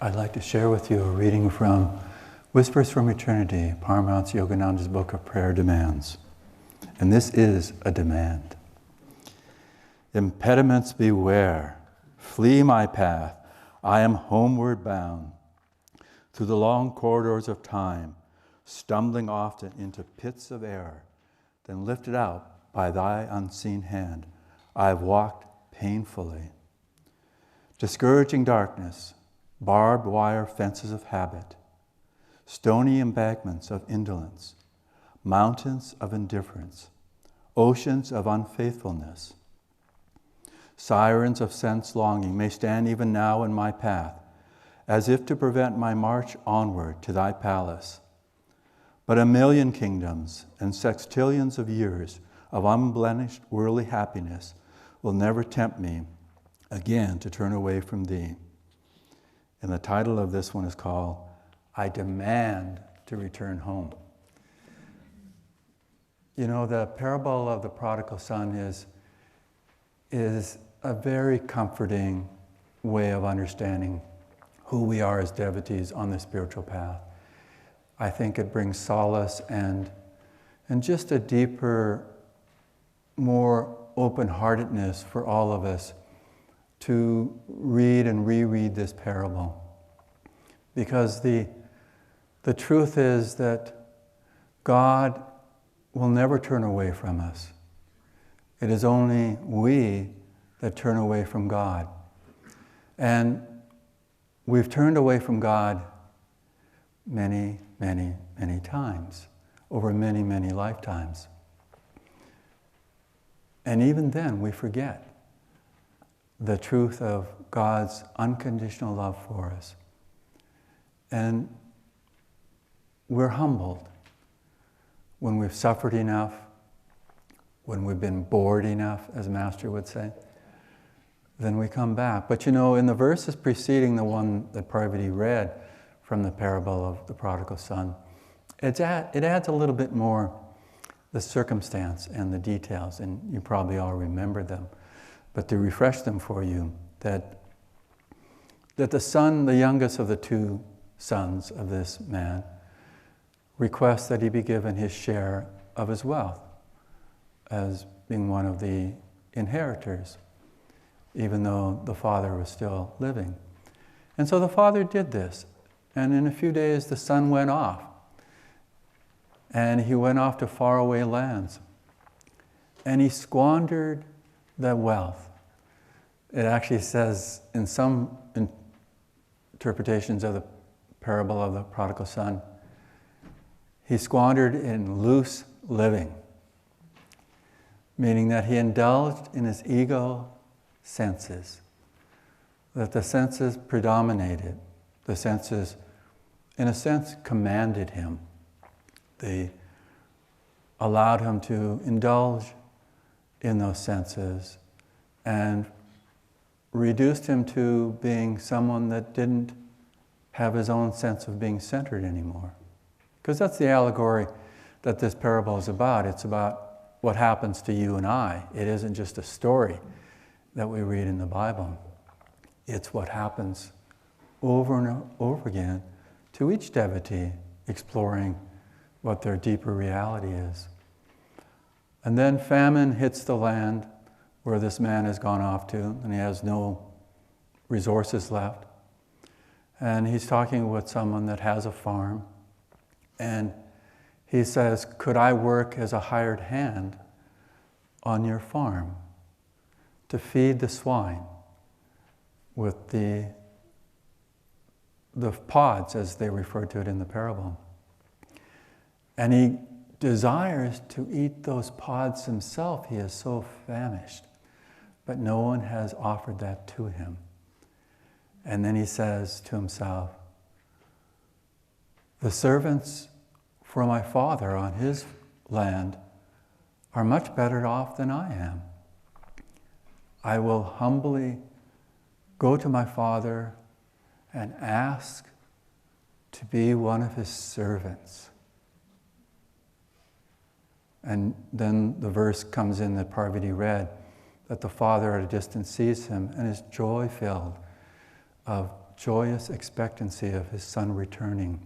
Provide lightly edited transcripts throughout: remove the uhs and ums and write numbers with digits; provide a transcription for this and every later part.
I'd like to share with you a reading from Whispers from Eternity, Paramhansa Yogananda's book of prayer demands. And this is a demand. Impediments beware, flee my path, I am homeward bound. Through the long corridors of time, stumbling often into pits of error, then lifted out by thy unseen hand, I have walked painfully. Discouraging darkness, barbed wire fences of habit, stony embankments of indolence, mountains of indifference, oceans of unfaithfulness, sirens of sense longing may stand even now in my path, as if to prevent my march onward to thy palace. But a million kingdoms and sextillions of years of unblemished worldly happiness will never tempt me again to turn away from thee. And the title of this one is called, I Demand to Return Home. You know, the parable of the Prodigal Son is a very comforting way of understanding who we are as devotees on the spiritual path. I think it brings solace and just a deeper, more open-heartedness for all of us to read and reread this parable. Because the truth is that God will never turn away from us. It is only we that turn away from God. And we've turned away from God many, many, many times, over many, many lifetimes. And even then, we forget the truth of God's unconditional love for us. And we're humbled when we've suffered enough, when we've been bored enough, as Master would say, then we come back. But you know, in the verses preceding the one that Parvati read from the parable of the Prodigal Son, it adds a little bit more the circumstance and the details, and you probably all remember them. But to refresh them for you, that the son, the youngest of the two sons of this man, requests that he be given his share of his wealth as being one of the inheritors, even though the father was still living. And so the father did this, and in a few days the son went off, and he went off to faraway lands, and he squandered the wealth. It actually says in some interpretations of the parable of the prodigal son, he squandered in loose living, meaning that he indulged in his ego senses, that the senses predominated, the senses, in a sense, commanded him. They allowed him to indulge in those senses and reduced him to being someone that didn't have his own sense of being centered anymore. Because that's the allegory that this parable is about. It's about what happens to you and I. It isn't just a story that we read in the Bible. It's what happens over and over again to each devotee exploring what their deeper reality is. And then famine hits the land where this man has gone off to, and he has no resources left. And he's talking with someone that has a farm, and he says, could I work as a hired hand on your farm to feed the swine with the pods, as they refer to it in the parable? And he desires to eat those pods himself. He is so famished. But no one has offered that to him. And then he says to himself, the servants for my father on his land are much better off than I am. I will humbly go to my father and ask to be one of his servants. And then the verse comes in that Parvati read, that the father at a distance sees him and is joy-filled of joyous expectancy of his son returning,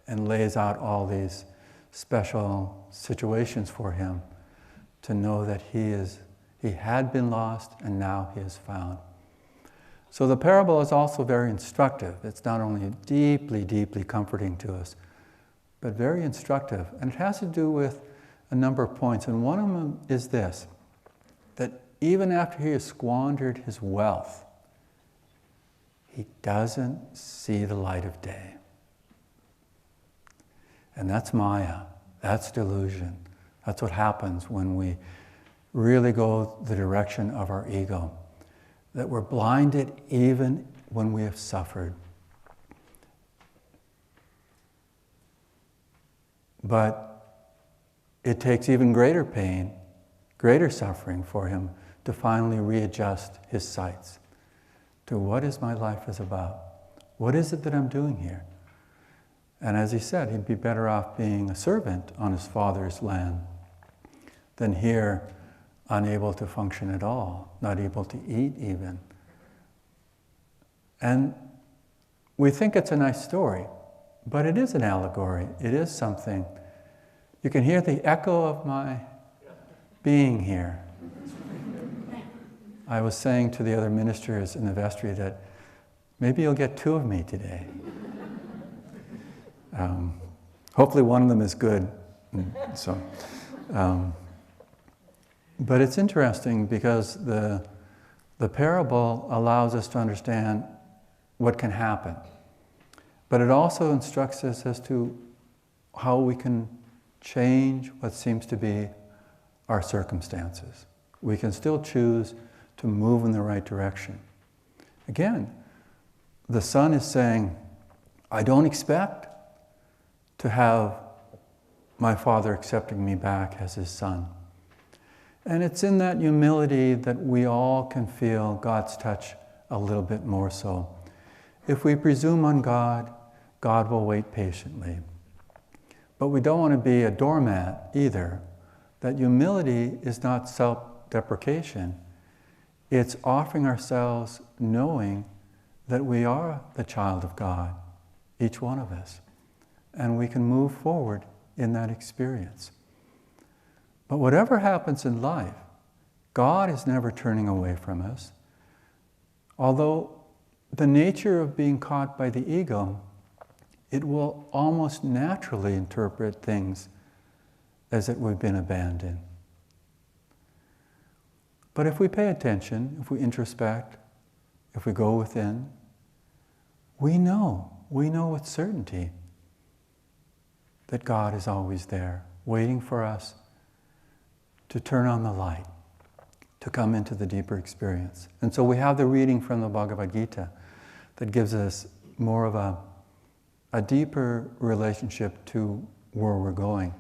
and lays out all these special situations for him to know that he had been lost and now he is found. So the parable is also very instructive. It's not only deeply, deeply comforting to us, but very instructive. And it has to do with a number of points. And one of them is this, that even after he has squandered his wealth, he doesn't see the light of day. And that's Maya. That's delusion. That's what happens when we really go the direction of our ego. That we're blinded even when we have suffered. But it takes even greater pain, greater suffering for him to finally readjust his sights to what is my life is about? What is it that I'm doing here? And as he said, he'd be better off being a servant on his father's land than here, unable to function at all, not able to eat even. And we think it's a nice story, but it is an allegory. It is something. You can hear the echo of my being here. I was saying to the other ministers in the vestry that maybe you'll get two of me today. Hopefully one of them is good. So, but it's interesting because the parable allows us to understand what can happen. But it also instructs us as to how we can change what seems to be our circumstances. We can still choose to move in the right direction. Again, the son is saying, I don't expect to have my father accepting me back as his son. And it's in that humility that we all can feel God's touch a little bit more so. If we presume on God, God will wait patiently. But we don't want to be a doormat either. That humility is not self-deprecation. It's offering ourselves knowing that we are the child of God, each one of us. And we can move forward in that experience. But whatever happens in life, God is never turning away from us. Although the nature of being caught by the ego, it will almost naturally interpret things as if we've been abandoned. But if we pay attention, if we introspect, if we go within, we know with certainty that God is always there, waiting for us to turn on the light, to come into the deeper experience. And so we have the reading from the Bhagavad Gita that gives us more of a deeper relationship to where we're going.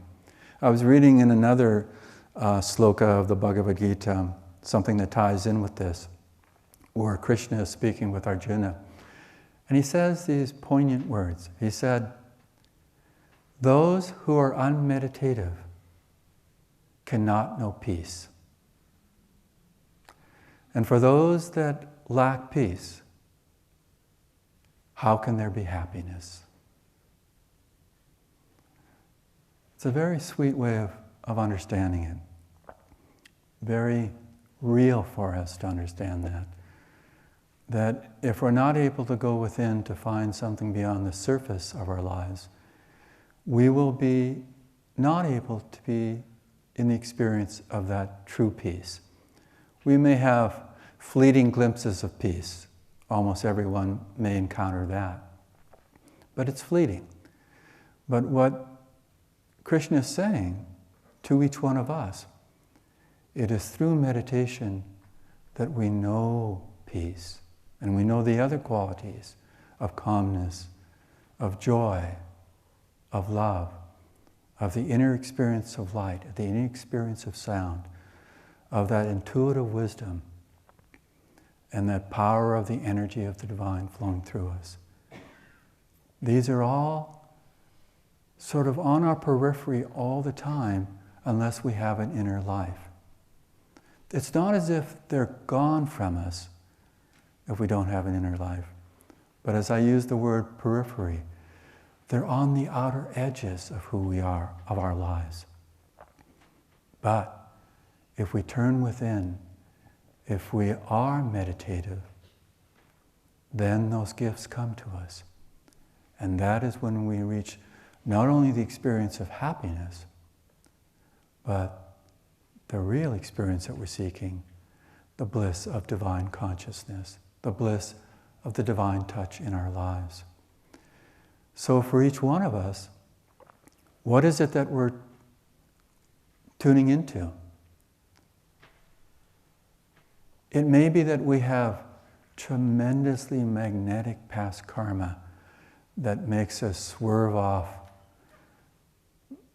I was reading in another sloka of the Bhagavad Gita, something that ties in with this, where Krishna is speaking with Arjuna. And he says these poignant words. He said, those who are unmeditative cannot know peace. And for those that lack peace, how can there be happiness? It's a very sweet way of understanding it. Very real for us to understand that. That if we're not able to go within to find something beyond the surface of our lives, we will be not able to be in the experience of that true peace. We may have fleeting glimpses of peace. Almost everyone may encounter that. But it's fleeting. But what Krishna is saying to each one of us, it is through meditation that we know peace, and we know the other qualities of calmness, of joy, of love, of the inner experience of light, the inner experience of sound, of that intuitive wisdom, and that power of the energy of the divine flowing through us. These are all sort of on our periphery all the time unless we have an inner life. It's not as if they're gone from us if we don't have an inner life, But as I use the word periphery, they're on the outer edges of who we are, of our lives. But if we turn within, if we are meditative, then those gifts come to us. And that is when we reach not only the experience of happiness, but the real experience that we're seeking, the bliss of divine consciousness, the bliss of the divine touch in our lives. So for each one of us, what is it that we're tuning into? It may be that we have tremendously magnetic past karma that makes us swerve off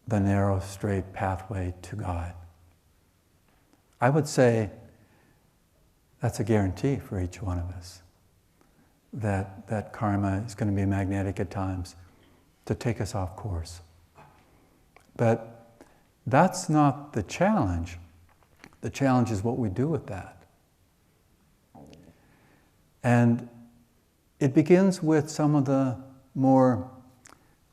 the narrow, straight pathway to God. I would say that's a guarantee for each one of us, that karma is going to be magnetic at times to take us off course. But that's not the challenge. The challenge is what we do with that. And it begins with some of the more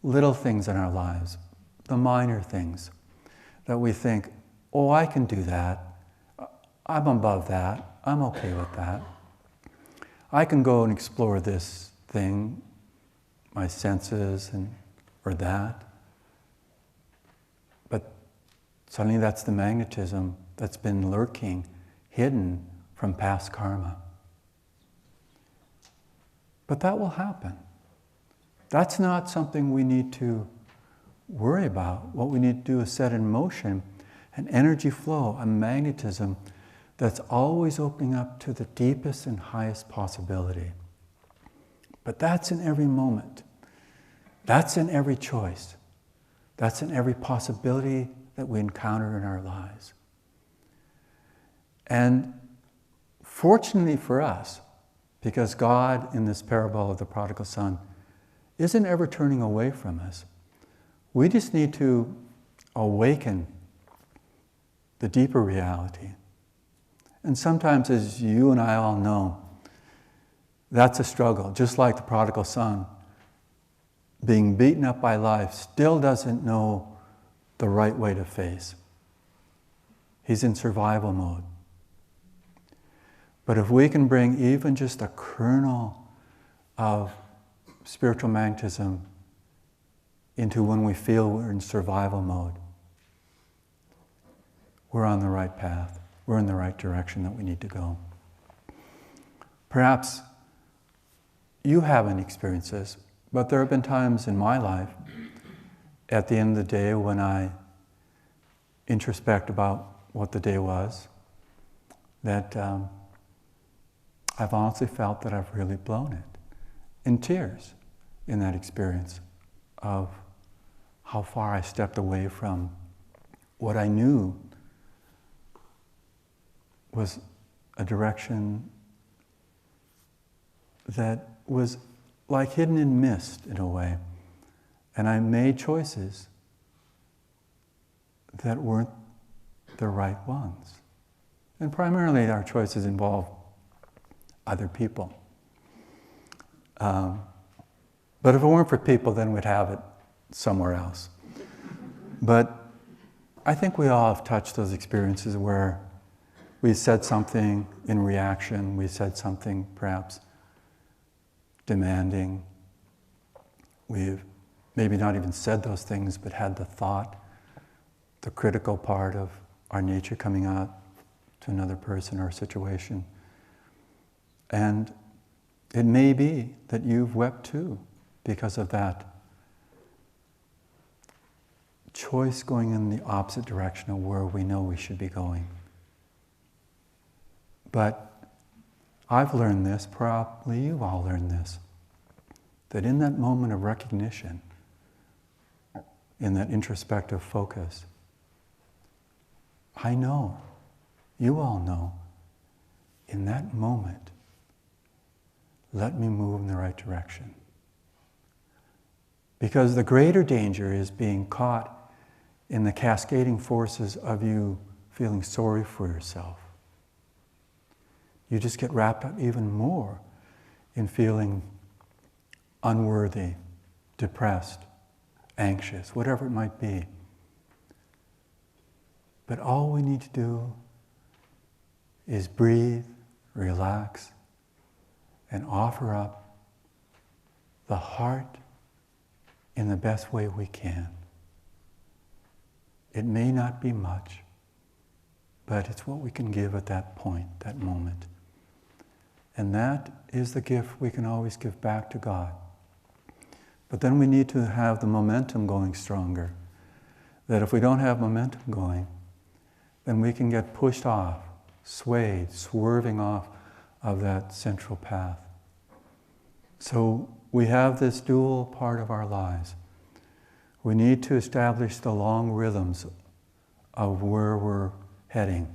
little things in our lives, the minor things that we think, oh, I can do that. I'm above that. I'm okay with that. I can go and explore this thing, my senses or that. But suddenly that's the magnetism that's been lurking, hidden from past karma. But that will happen. That's not something we need to worry about. What we need to do is set in motion an energy flow, a magnetism that's always opening up to the deepest and highest possibility. But that's in every moment. That's in every choice. That's in every possibility that we encounter in our lives. And fortunately for us, because God, in this parable of the Prodigal Son, isn't ever turning away from us. We just need to awaken the deeper reality. And sometimes, as you and I all know, that's a struggle. Just like the Prodigal Son, being beaten up by life, still doesn't know the right way to face. He's in survival mode. But if we can bring even just a kernel of spiritual magnetism into when we feel we're in survival mode, we're on the right path. We're in the right direction that we need to go. Perhaps you haven't experienced this, but there have been times in my life at the end of the day when I introspect about what the day was, that I've honestly felt that I've really blown it, in tears, in that experience of how far I stepped away from what I knew was a direction that was like hidden in mist in a way. And I made choices that weren't the right ones. And primarily our choices involve other people. But if it weren't for people, then we'd have it somewhere else. But I think we all have touched those experiences where we said something in reaction, we said something perhaps demanding. We've maybe not even said those things, but had the thought, the critical part of our nature coming out to another person or situation. And it may be that you've wept too because of that choice going in the opposite direction of where we know we should be going. But I've learned this, probably you've all learned this, that in that moment of recognition, in that introspective focus, I know, you all know, in that moment, let me move in the right direction. Because the greater danger is being caught in the cascading forces of you feeling sorry for yourself. You just get wrapped up even more in feeling unworthy, depressed, anxious, whatever it might be. But all we need to do is breathe, relax, and offer up the heart in the best way we can. It may not be much, but it's what we can give at that point, that moment. And that is the gift we can always give back to God. But then we need to have the momentum going stronger. That if we don't have momentum going, then we can get pushed off, swayed, swerving off of that central path. So we have this dual part of our lives. We need to establish the long rhythms of where we're heading.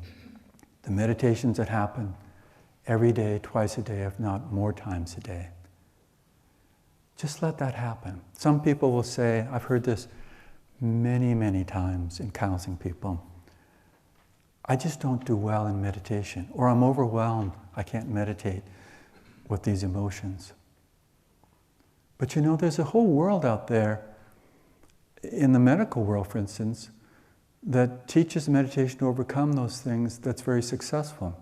The meditations that happen every day, twice a day, if not more times a day. Just let that happen. Some people will say, I've heard this many, many times in counseling people, I just don't do well in meditation, or I'm overwhelmed, I can't meditate with these emotions. But you know, there's a whole world out there, in the medical world, for instance, that teaches meditation to overcome those things that's very successful.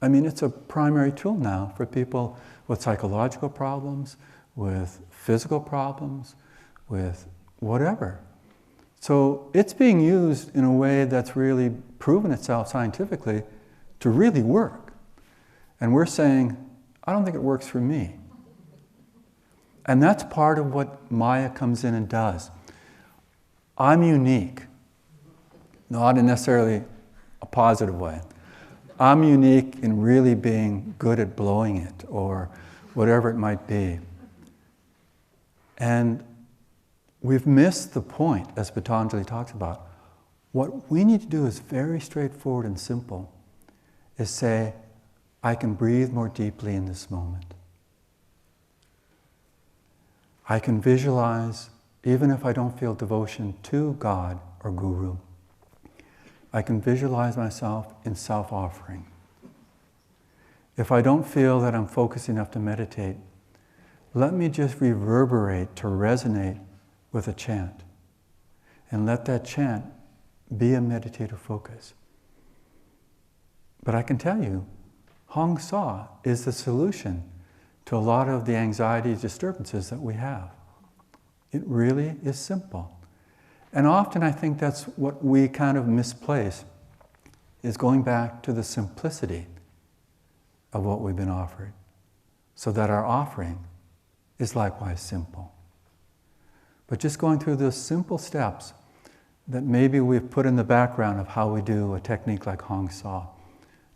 I mean, it's a primary tool now for people with psychological problems, with physical problems, with whatever. So it's being used in a way that's really proven itself scientifically to really work. And we're saying, I don't think it works for me. And that's part of what Maya comes in and does. I'm unique, not in necessarily a positive way. I'm unique in really being good at blowing it, or whatever it might be. And we've missed the point, as Patanjali talks about. What we need to do is very straightforward and simple, is say, I can breathe more deeply in this moment. I can visualize, even if I don't feel devotion to God or Guru, I can visualize myself in self-offering. If I don't feel that I'm focused enough to meditate, let me just reverberate, to resonate with a chant. And let that chant be a meditative focus. But I can tell you, Hong Sa is the solution to a lot of the anxiety disturbances that we have. It really is simple. And often I think that's what we kind of misplace, is going back to the simplicity of what we've been offered, so that our offering is likewise simple. But just going through those simple steps that maybe we've put in the background of how we do a technique like Hong Sa,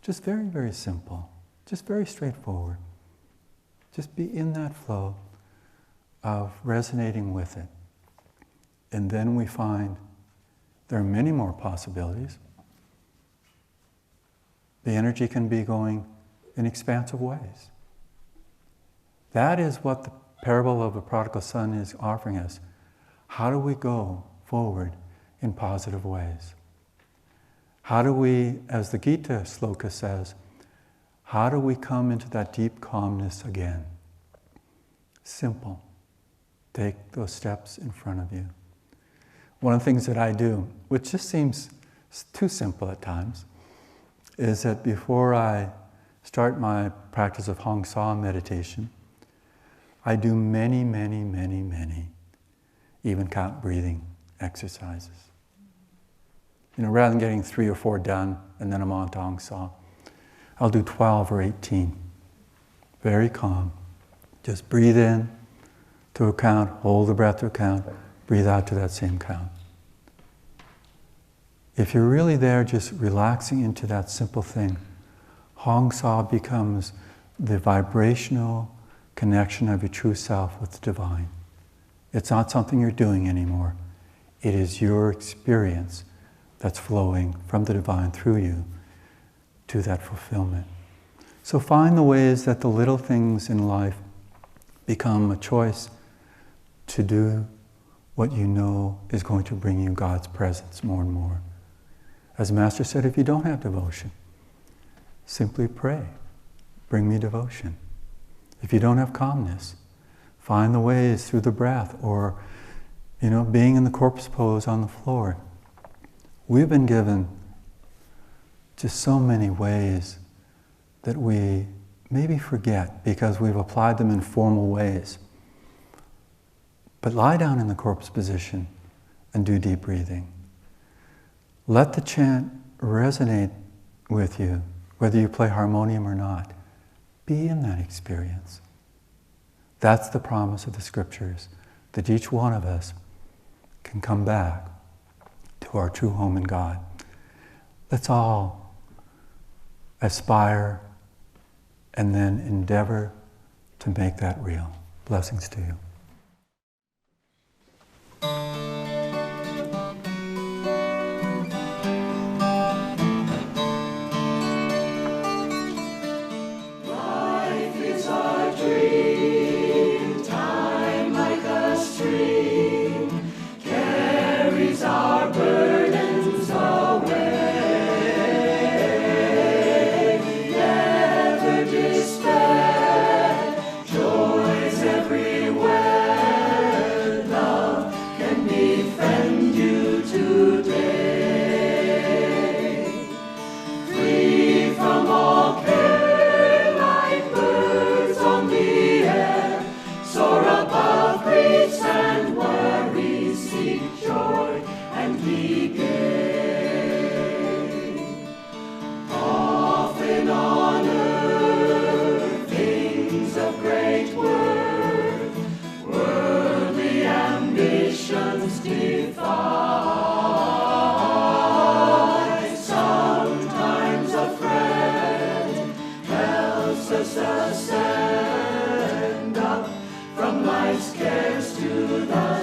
just very, very simple, just very straightforward. Just be in that flow of resonating with it. And then we find there are many more possibilities. The energy can be going in expansive ways. That is what the parable of the Prodigal Son is offering us. How do we go forward in positive ways? How do we, as the Gita sloka says, how do we come into that deep calmness again? Simple. Take those steps in front of you. One of the things that I do, which just seems too simple at times, is that before I start my practice of Hong Sa meditation, I do many, many, many, many even count breathing exercises. You know, rather than getting 3 or 4 done and then I'm on to Hong Sa, I'll do 12 or 18. Very calm. Just breathe in to a count, hold the breath to a count, breathe out to that same count. If you're really there just relaxing into that simple thing, Hong Sa becomes the vibrational connection of your true self with the divine. It's not something you're doing anymore. It is your experience that's flowing from the divine through you to that fulfillment. So find the ways that the little things in life become a choice to do what you know is going to bring you God's presence more and more. As Master said, if you don't have devotion, simply pray, bring me devotion. If you don't have calmness, Find the ways through the breath, or, being in the corpse pose on the floor. We've been given just so many ways that we maybe forget because we've applied them in formal ways. But lie down in the corpse position and do deep breathing. Let the chant resonate with you, whether you play harmonium or not. Be in that experience. That's the promise of the scriptures, that each one of us can come back to our true home in God. Let's all aspire and then endeavor to make that real. Blessings to you. Ascend up from life's cares to the